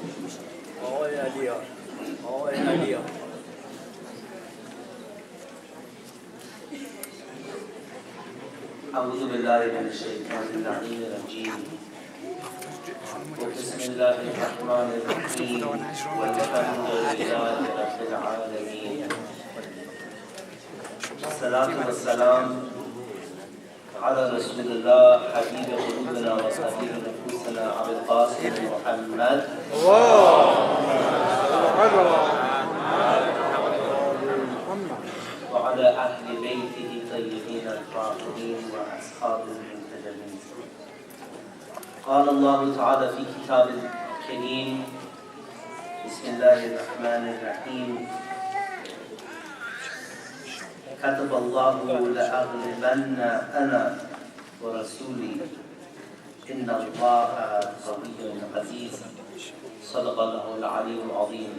Oh, idea. Oh, idea. أعوذ بالله من الشيطان اللعين الرجيم وبسم الله الرحمن الرحيم والحمد لله رب العالمين الصلاة والسلام على رسول الله حبيب قلوبنا وصديق نفوسنا أبي القاسم محمد وعلى أهل بيته الطيبين الطاهرين وأصحابه المنتجبين. قال الله تعالى في كتاب الكريم بسم الله الرحمن الرحيم كتب الله لأغلبن أنا ورسولي إن الله قوي عزيز صدق الله العلي العظيم.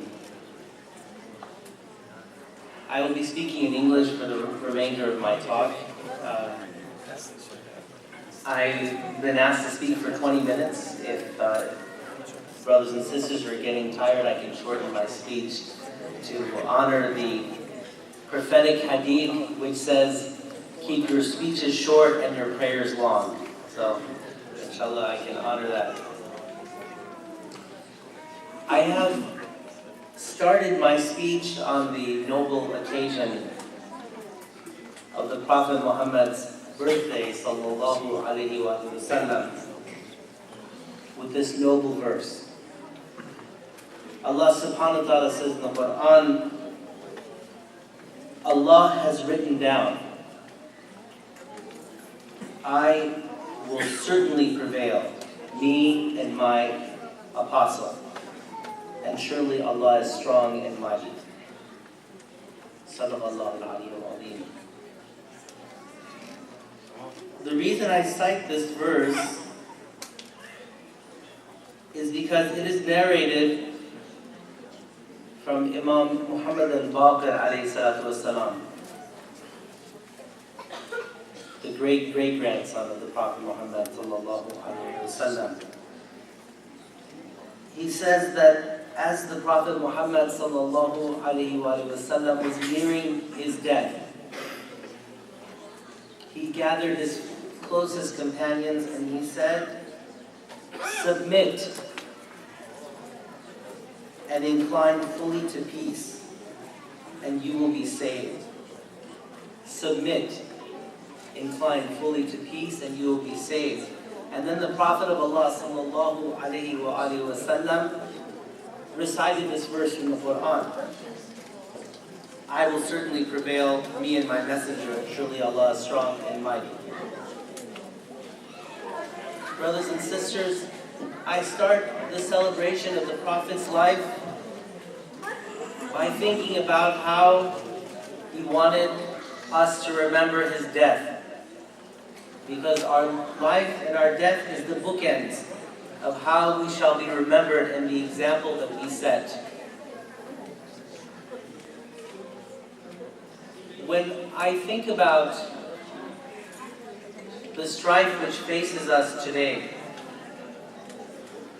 I will be speaking in English for the remainder of my talk. I've been asked to speak for 20 minutes. If brothers and sisters are getting tired, I can shorten my speech to honor the prophetic hadith which says, keep your speeches short and your prayers long. So, inshallah, I can honor that. I have started my speech on the noble occasion of the Prophet Muhammad's birthday, sallallahu alaihi wasallam, with this noble verse. Allah subhanahu wa ta'ala says in the Quran, Allah has written down, I will certainly prevail, me and my apostle. And surely Allah is strong and mighty. Sadaqallahu al-aliyyul azim. The reason I cite this verse is because it is narrated from Imam Muhammad al-Baqir alayhi salatu wasalam, the great-great-grandson of the Prophet Muhammad sallallahu alayhi wasallam. He says that as the Prophet Muhammad sallallahu alayhi wasallam was nearing his death, he gathered his closest companions and he said, submit and incline fully to peace, and you will be saved. Submit, incline fully to peace, and you will be saved. And then the Prophet of Allah sallallahu alayhi wasallam recited this verse from the Quran. I will certainly prevail, me and my messenger, and surely Allah is strong and mighty. Brothers and sisters, I start the celebration of the Prophet's life by thinking about how he wanted us to remember his death. Because our life and our death is the bookends of how we shall be remembered and the example that we set. When I think about the strife which faces us today,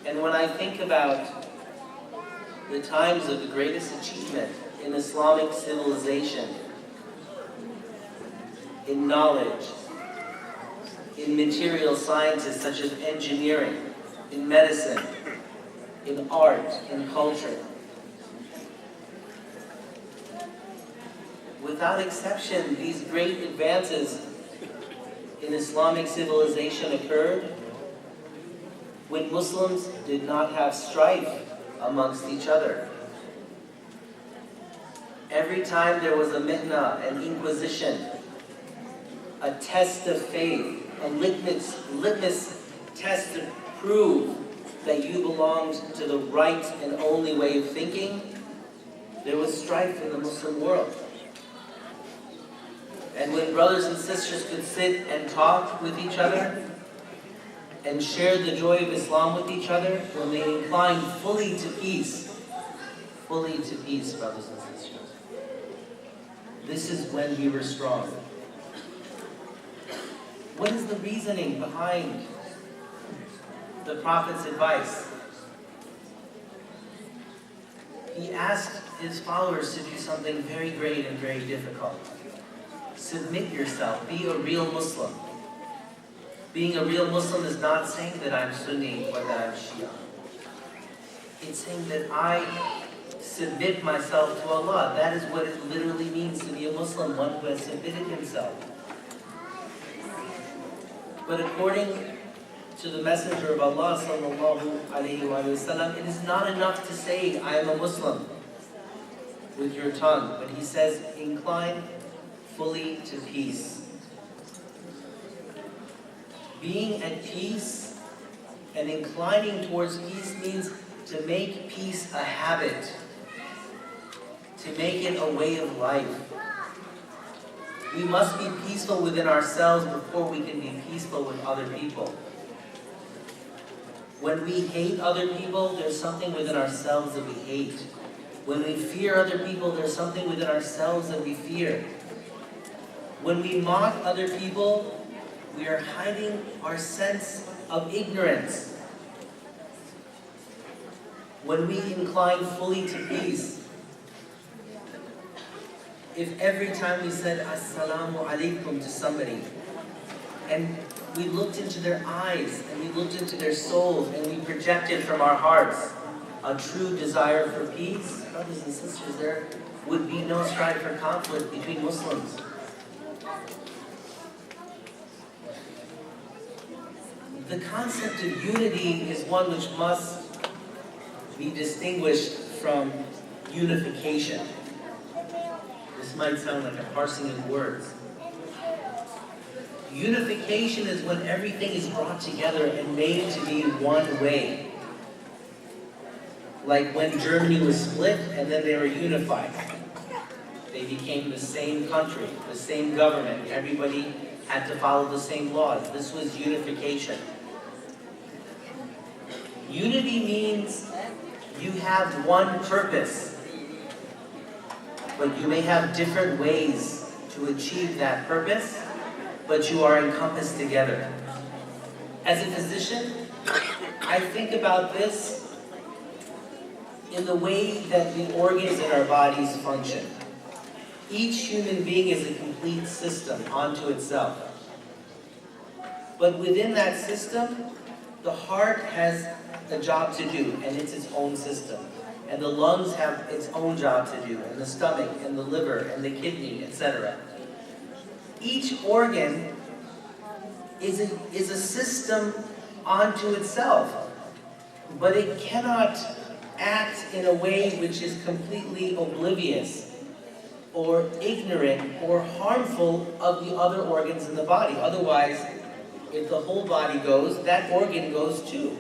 and when I think about the times of the greatest achievement in Islamic civilization, in knowledge, in material sciences such as engineering, in medicine, in art, in culture. Without exception, these great advances in Islamic civilization occurred when Muslims did not have strife amongst each other. Every time there was a mihna, an inquisition, a test of faith, a litmus test to prove that you belonged to the right and only way of thinking, there was strife in the Muslim world. And when brothers and sisters could sit and talk with each other and share the joy of Islam with each other, when they inclined fully to peace, brothers and sisters, this is when we were strong. What is the reasoning behind the Prophet's advice? he asked his followers to do something very great and very difficult. Submit yourself, be a real Muslim. Being a real Muslim is not saying that I'm Sunni or that I'm Shia. It's saying that I submit myself to Allah. That is what it literally means to be a Muslim, one who has submitted himself. But according to the Messenger of Allah, sallallahu alayhi wa sallam, it is not enough to say, I am a Muslim, with your tongue. But he says, incline fully to peace. Being at peace and inclining towards peace means to make peace a habit, to make it a way of life. We must be peaceful within ourselves before we can be peaceful with other people. When we hate other people, there's something within ourselves that we hate. When we fear other people, there's something within ourselves that we fear. When we mock other people, we are hiding our sense of ignorance. When we incline fully to peace, if every time we said Assalamu alaikum to somebody, and we looked into their eyes, and we looked into their souls, and we projected from our hearts a true desire for peace, brothers and sisters, there would be no strife or conflict between Muslims. The concept of unity is one which must be distinguished from unification. This might sound like a parsing of words. Unification is when everything is brought together and made to be one way. Like when Germany was split and then they were unified. They became the same country, the same government. Everybody had to follow the same laws. This was unification. Unity means you have one purpose, but you may have different ways to achieve that purpose, but you are encompassed together. As a physician, I think about this in the way that the organs in our bodies function. Each human being is a complete system unto itself. But within that system, the heart has a job to do, and it's its own system. And the lungs have its own job to do, and the stomach, and the liver, and the kidney, etc. Each organ is a system unto itself, but it cannot act in a way which is completely oblivious or ignorant or harmful of the other organs in the body. Otherwise, if the whole body goes, that organ goes too.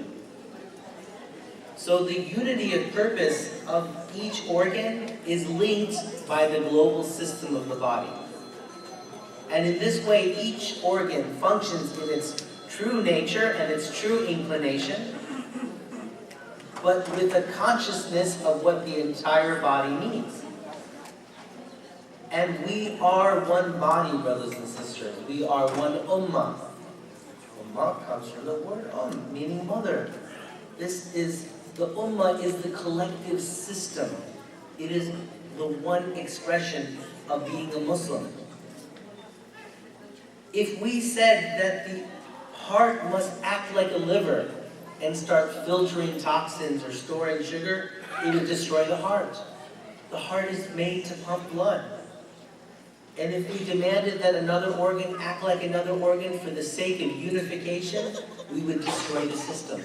So the unity of purpose of each organ is linked by the global system of the body. And in this way, each organ functions in its true nature and its true inclination, but with a consciousness of what the entire body needs. And we are one body, brothers and sisters. We are one ummah. Ummah comes from the word meaning mother. The ummah is the collective system. It is the one expression of being a Muslim. If we said that the heart must act like a liver and start filtering toxins or storing sugar, it would destroy the heart. The heart is made to pump blood. And if we demanded that another organ act like another organ for the sake of unification, we would destroy the system.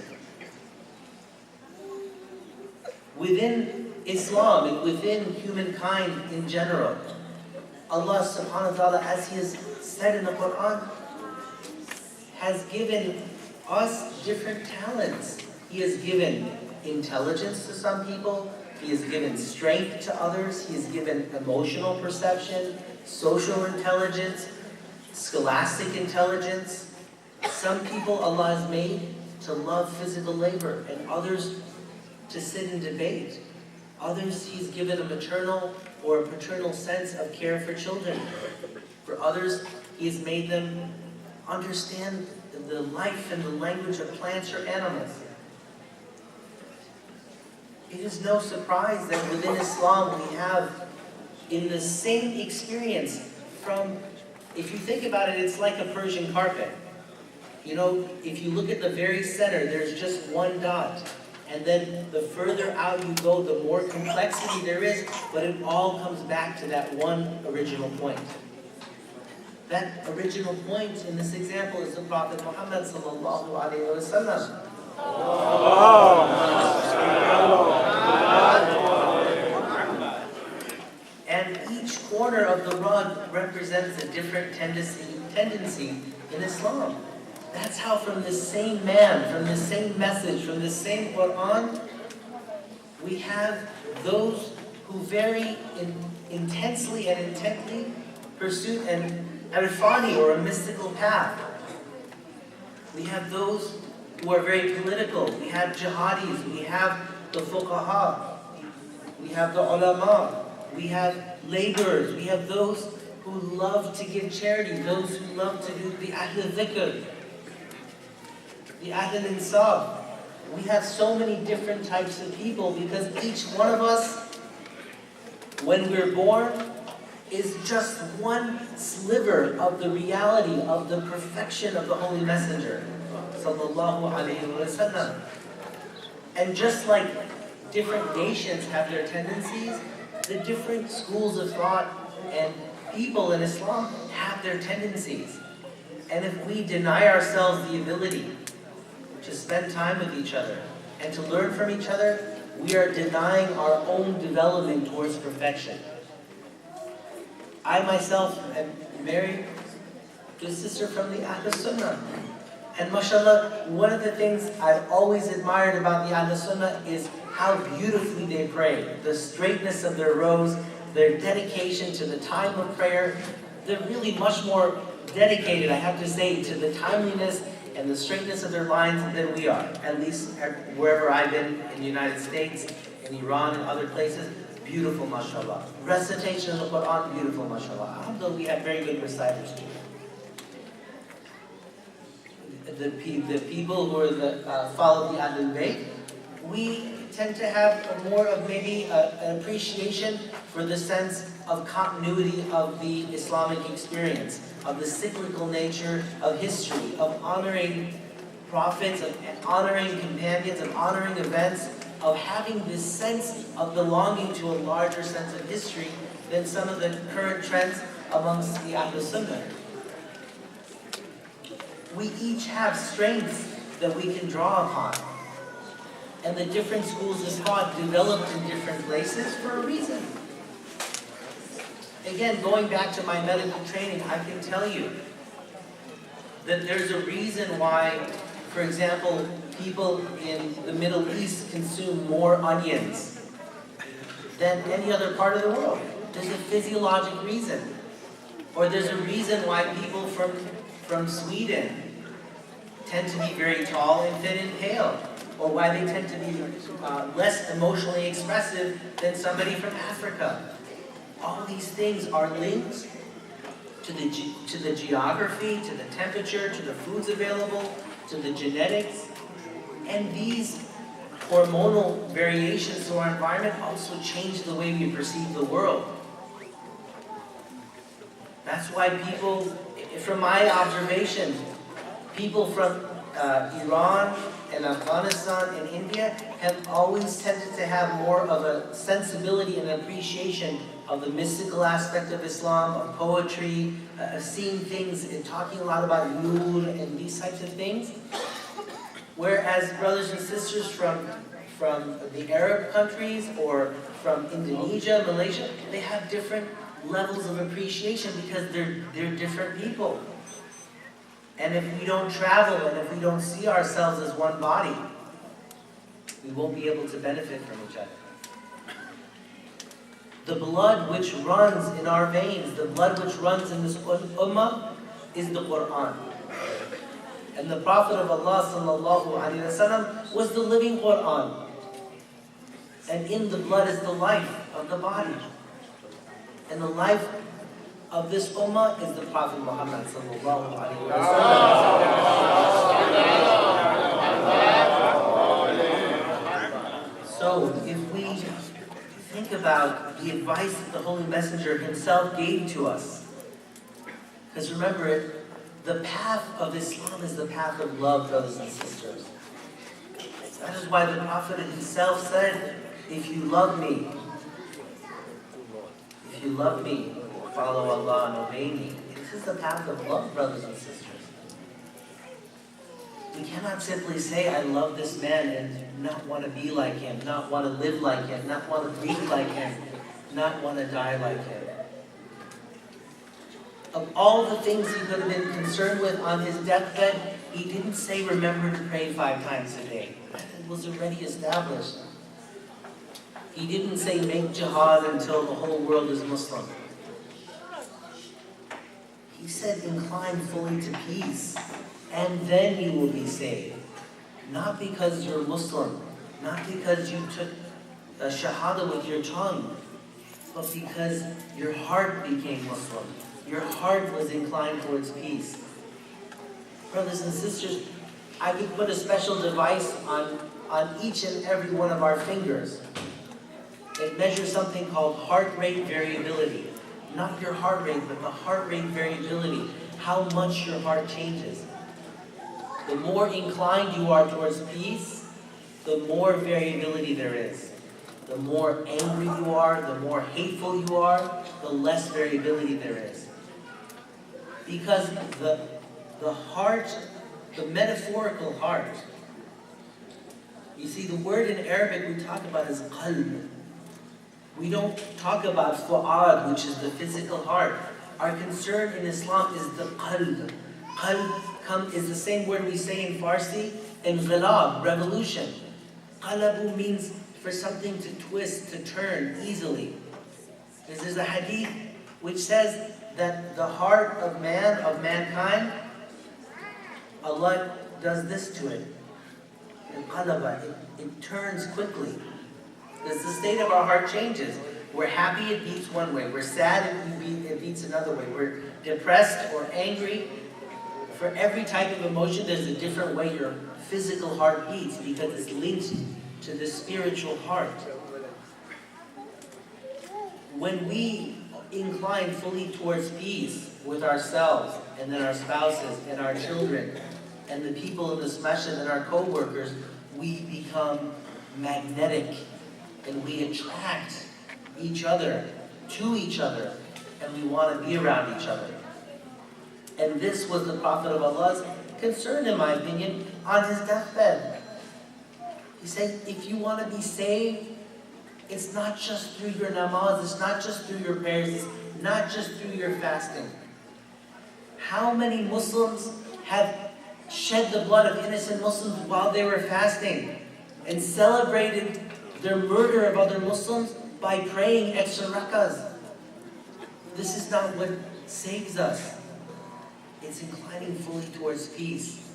Within Islam and within humankind in general, Allah subhanahu wa ta'ala, as He has said in the Quran, has given us different talents. He has given intelligence to some people, He has given strength to others, He has given emotional perception, social intelligence, scholastic intelligence. Some people Allah has made to love physical labor, and others to sit and debate. Others He's given a maternal or a paternal sense of care for children. For others, He has made them understand the life and the language of plants or animals. It is no surprise that within Islam we have in the same experience from, if you think about it, it's like a Persian carpet. You know, if you look at the very center, there's just one dot. And then the further out you go, the more complexity there is, but it all comes back to that one original point. That original point in this example is the Prophet Muhammad sallallahu alaihi wasallam. And each corner of the rod represents a different tendency in Islam. That's how from the same man, from the same message, from the same Quran, we have those who very intensely and intently pursue an irfani or a mystical path. We have those who are very political. We have jihadis, we have the fuqaha, we have the ulama, we have laborers, we have those who love to give charity, those who love to do the ahl al-dhikr, the ahl al-insaf. We have so many different types of people because each one of us, when we're born, is just one sliver of the reality of the perfection of the Holy Messenger, sallallahu alaihi wasallam. And just like different nations have their tendencies, the different schools of thought and people in Islam have their tendencies. And if we deny ourselves the ability to spend time with each other and to learn from each other, we are denying our own development towards perfection. I myself am married to a sister from the Ahl Sunnah. And mashallah, one of the things I've always admired about the Ahl Sunnah is how beautifully they pray. The straightness of their rows, their dedication to the time of prayer. They're really much more dedicated, I have to say, to the timeliness and the straightness of their lines than we are. At least wherever I've been in the United States, in Iran, and other places. Beautiful, mashallah. Recitation of the Quran, beautiful, mashallah. Alhamdulillah, we have very good reciters too. The people who are follow the Ahlul Bayt, we tend to have more of maybe an appreciation for the sense of continuity of the Islamic experience, of the cyclical nature of history, of honoring prophets, of honoring companions, of honoring events, of having this sense of belonging to a larger sense of history than some of the current trends amongst the Ahl Sunnah. We each have strengths that we can draw upon. And the different schools of thought developed in different places for a reason. Again, going back to my medical training, I can tell you that there's a reason why, for example, people in the Middle East consume more onions than any other part of the world. There's a physiologic reason. Or there's a reason why people from Sweden tend to be very tall and thin and pale. Or why they tend to be less emotionally expressive than somebody from Africa. All these things are linked to the geography, to the temperature, to the foods available, to the genetics. And these hormonal variations to our environment also change the way we perceive the world. That's why people, from my observation, people from Iran and Afghanistan and India have always tended to have more of a sensibility and appreciation of the mystical aspect of Islam, of poetry, seeing things and talking a lot about nur and these types of things. Whereas brothers and sisters from the Arab countries or from Indonesia, Malaysia, they have different levels of appreciation because they're different people. And if we don't travel and if we don't see ourselves as one body, we won't be able to benefit from each other. The blood which runs in our veins, the blood which runs in this ummah is the Quran. And the Prophet of Allah sallallahu alaihi wasallam was the living Quran. And in the blood is the life of the body. And the life of this ummah is the Prophet Muhammad sallallahu alaihi wasallam. So So if we think about the advice that the Holy Messenger himself gave to us, because remember, the path of Islam is the path of love, brothers and sisters. That is why the Prophet himself said, if you love me, follow Allah and obey me. This is the path of love, brothers and sisters. We cannot simply say, I love this man and not want to be like him, not want to live like him, not want to breathe like him, not want to die like him. Of all the things he could have been concerned with on his deathbed, he didn't say, remember to pray 5 times a day. That was already established. He didn't say, make jihad until the whole world is Muslim. He said, incline fully to peace, and then you will be saved. Not because you're Muslim, not because you took a shahada with your tongue, but because your heart became Muslim. Your heart was inclined towards peace. Brothers and sisters, I could put a special device on each and every one of our fingers. It measures something called heart rate variability. Not your heart rate, but the heart rate variability. How much your heart changes. The more inclined you are towards peace, the more variability there is. The more angry you are, the more hateful you are, the less variability there is. Because the heart, the metaphorical heart, you see, the word in Arabic we talk about is qalb. We don't talk about fu'ad, which is the physical heart. Our concern in Islam is the qalb. Qalb is the same word we say in Farsi, inqilab, revolution. Qalabu means for something to twist, to turn easily. There's a hadith which says that the heart of man, of mankind, Allah does this to it. It turns quickly. Because the state of our heart changes. We're happy, it beats one way. We're sad, it beats another way. We're depressed or angry. For every type of emotion, there's a different way your physical heart beats because it's linked to the spiritual heart. When we incline fully towards peace with ourselves, and then our spouses, and our children, and the people in this masjid, and our co-workers, we become magnetic, and we attract each other to each other, and we want to be around each other. And this was the Prophet of Allah's concern, in my opinion, on his deathbed. He said, if you want to be saved, it's not just through your namaz, it's not just through your prayers, it's not just through your fasting. How many Muslims have shed the blood of innocent Muslims while they were fasting and celebrated their murder of other Muslims by praying extra rakahs? This is not what saves us. It's inclining fully towards peace.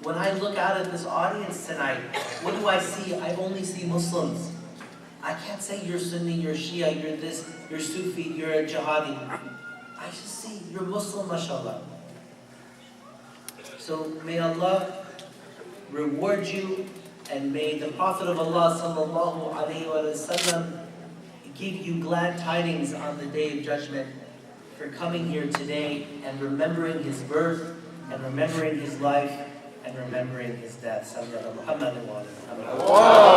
When I look out at this audience tonight, what do I see? I only see Muslims. I can't say you're Sunni, you're Shia, you're this, you're Sufi, you're a Jihadi. I just see you're Muslim, mashallah. So may Allah reward you, and may the Prophet of Allah sallallahu alaihi wasallam give you glad tidings on the Day of Judgment for coming here today and remembering his birth and remembering his life and remembering his death. Sallallahu alaihi wa sallam.